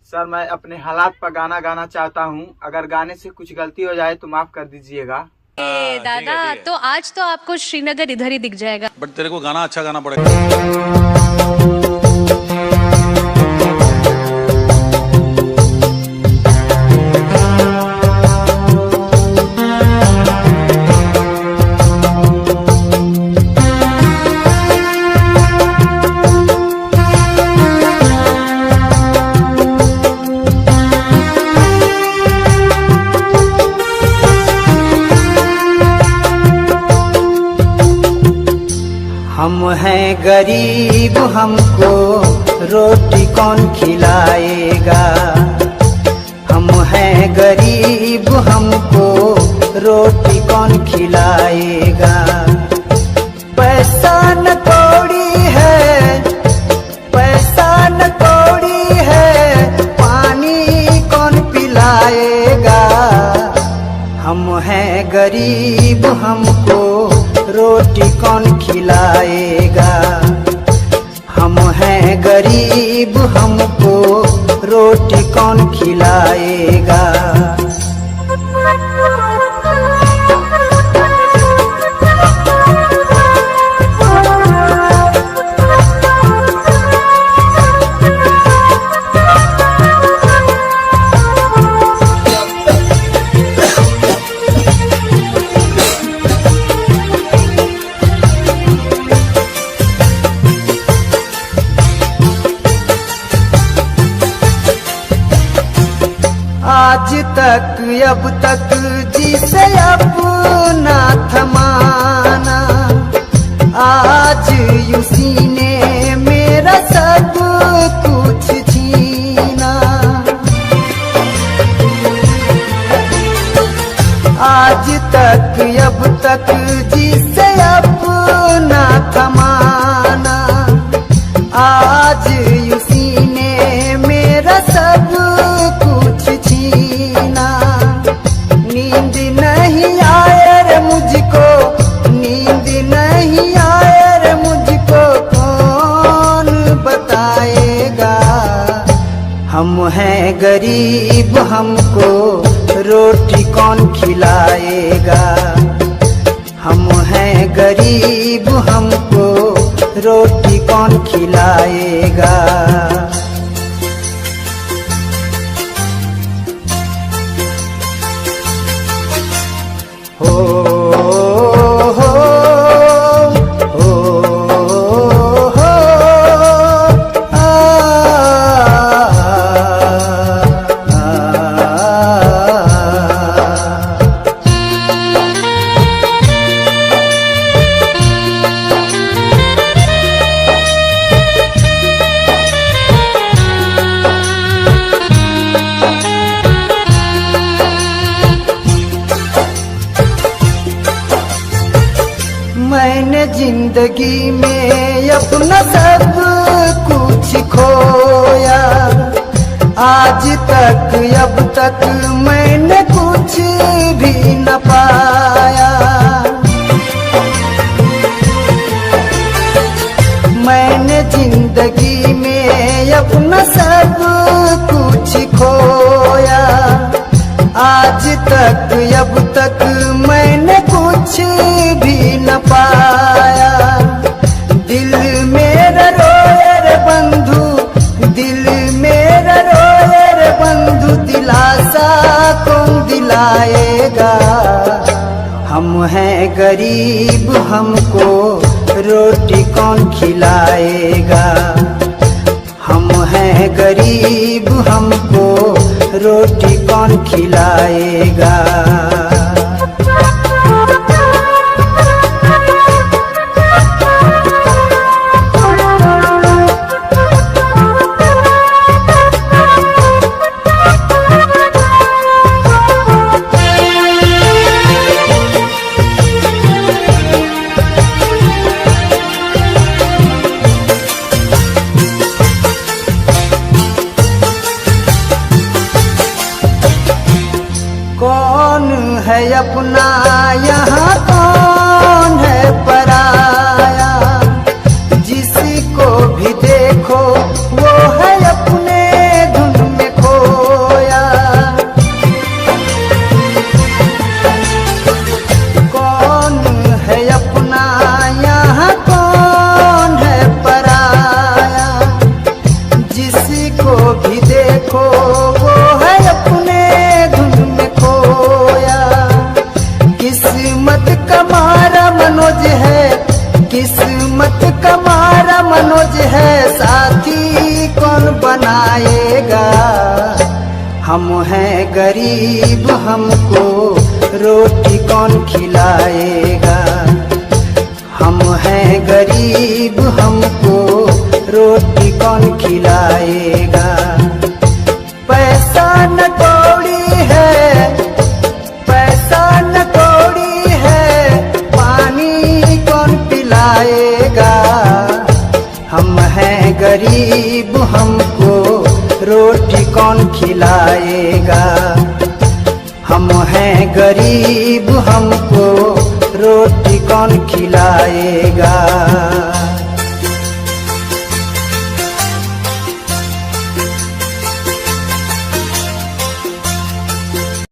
सर मैं अपने हालात पर गाना गाना चाहता हूँ। अगर गाने से कुछ गलती हो जाए तो माफ कर दीजिएगा। दादा तो आज तो आपको श्रीनगर इधर ही दिख जाएगा। बट तेरे को गाना अच्छा गाना पड़ेगा। हम हैं गरीब, हमको रोटी कौन खिलाएगा। हम हैं गरीब, हमको रोटी कौन खिलाएगा। पैसा न कौड़ी है, पैसा न कौड़ी है, पानी कौन पिलाएगा। हम हैं गरीब, हमको रोटी कौन खिलाएगा। हम हैं गरीब, हमको रोटी कौन खिलाएगा। आज तक अब तक जिसे अपना थमाना, आज उसी ने मेरा सब कुछ छीना। आज तक अब तक जिसे अपना थमाना, आज उसी ने मेरा सब छीना। नींद नहीं आए रे मुझको, नींद नहीं आए रे मुझको, कौन बताएगा। हम हैं गरीब, हमको रोटी कौन खिलाएगा। हम हैं गरीब, हमको रोटी कौन खिलाएगा। मैंने जिंदगी में अपना सब कुछ खोया। आज तक अब तक मैंने कुछ भी न पाया। मैंने जिंदगी में अपना सब कुछ खोया। आज तक अब तक मैंने कुछ भी न पाया। दिल मेरा रोए रे बंधु, दिल मेरा रोए रे बंधु, दिलासा कौन दिलाएगा। हम हैं गरीब, हमको रोटी कौन खिलाएगा। हम हैं गरीब, हमको रोटी कौन खिलाएगा। कौन है अपना यहाँ, कौन है पराया। जिसको भी देखो वो है अपने धुन में जिसको भी देखो वो है अपने धुन में खोया। किस्मत का मारा मनोज है, किस्मत का मारा मनोज है, साथी कौन बनाएगा। हम हैं गरीब हमको रोटी कौन खिलाएगा। हम हैं गरीब हमको रोटी कौन खिलाएगा। पैसा न कौड़ी है, पैसा न कौड़ी है, पानी कौन पिलाएगा। हम हैं गरीब हमको रोटी कौन खिलाएगा। हम हैं गरीब हमको रोटी कौन खिलाएगा।